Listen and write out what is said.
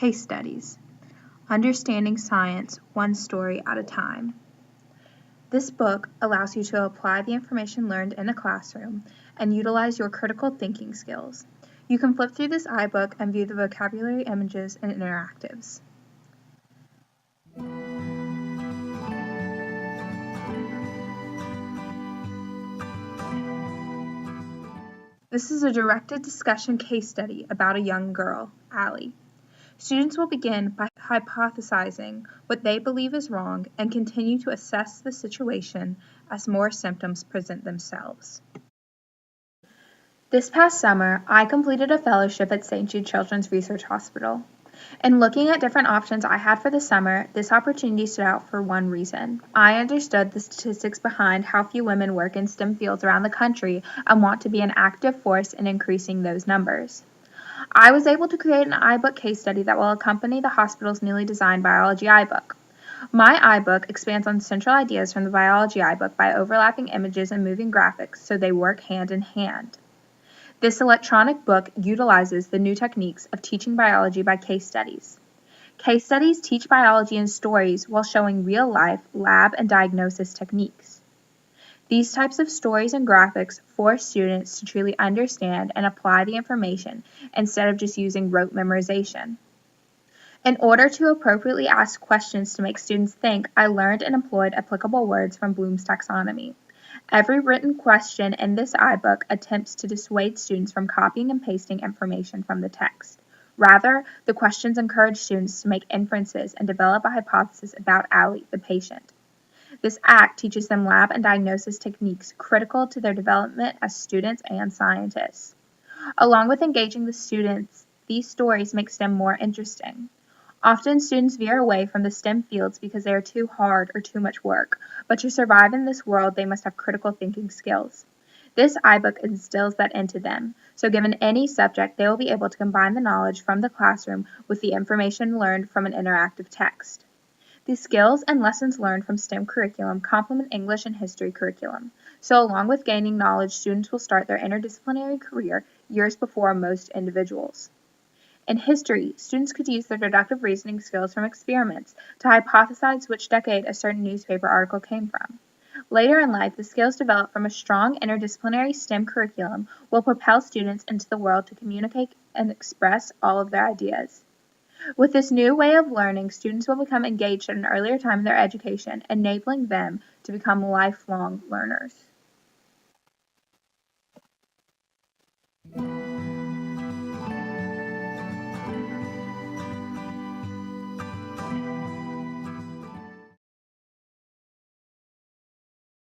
Case Studies. Understanding Science One Story at a Time. This book allows you to apply the information learned in a classroom and utilize your critical thinking skills. You can flip through this iBook and view the vocabulary, images, and interactives. This is a directed discussion case study about a young girl, Allie. Students will begin by hypothesizing what they believe is wrong and continue to assess the situation as more symptoms present themselves. This past summer, I completed a fellowship at St. Jude Children's Research Hospital. In looking at different options I had for the summer, this opportunity stood out for one reason. I understood the statistics behind how few women work in STEM fields around the country and want to be an active force in increasing those numbers. I was able to create an iBook case study that will accompany the hospital's newly designed biology iBook. My iBook expands on central ideas from the biology iBook by overlapping images and moving graphics so they work hand in hand. This electronic book utilizes the new techniques of teaching biology by case studies. Case studies teach biology in stories while showing real-life lab and diagnosis techniques. These types of stories and graphics force students to truly understand and apply the information instead of just using rote memorization. In order to appropriately ask questions to make students think, I learned and employed applicable words from Bloom's taxonomy. Every written question in this iBook attempts to dissuade students from copying and pasting information from the text. Rather, the questions encourage students to make inferences and develop a hypothesis about Allie, the patient. This act teaches them lab and diagnosis techniques critical to their development as students and scientists. Along with engaging the students, these stories make STEM more interesting. Often students veer away from the STEM fields because they are too hard or too much work, but to survive in this world they must have critical thinking skills. This iBook instills that into them, so given any subject they will be able to combine the knowledge from the classroom with the information learned from an interactive text. The skills and lessons learned from STEM curriculum complement English and history curriculum, so along with gaining knowledge, students will start their interdisciplinary career years before most individuals. In history, students could use their deductive reasoning skills from experiments to hypothesize which decade a certain newspaper article came from. Later in life, the skills developed from a strong interdisciplinary STEM curriculum will propel students into the world to communicate and express all of their ideas. With this new way of learning, students will become engaged at an earlier time in their education, enabling them to become lifelong learners.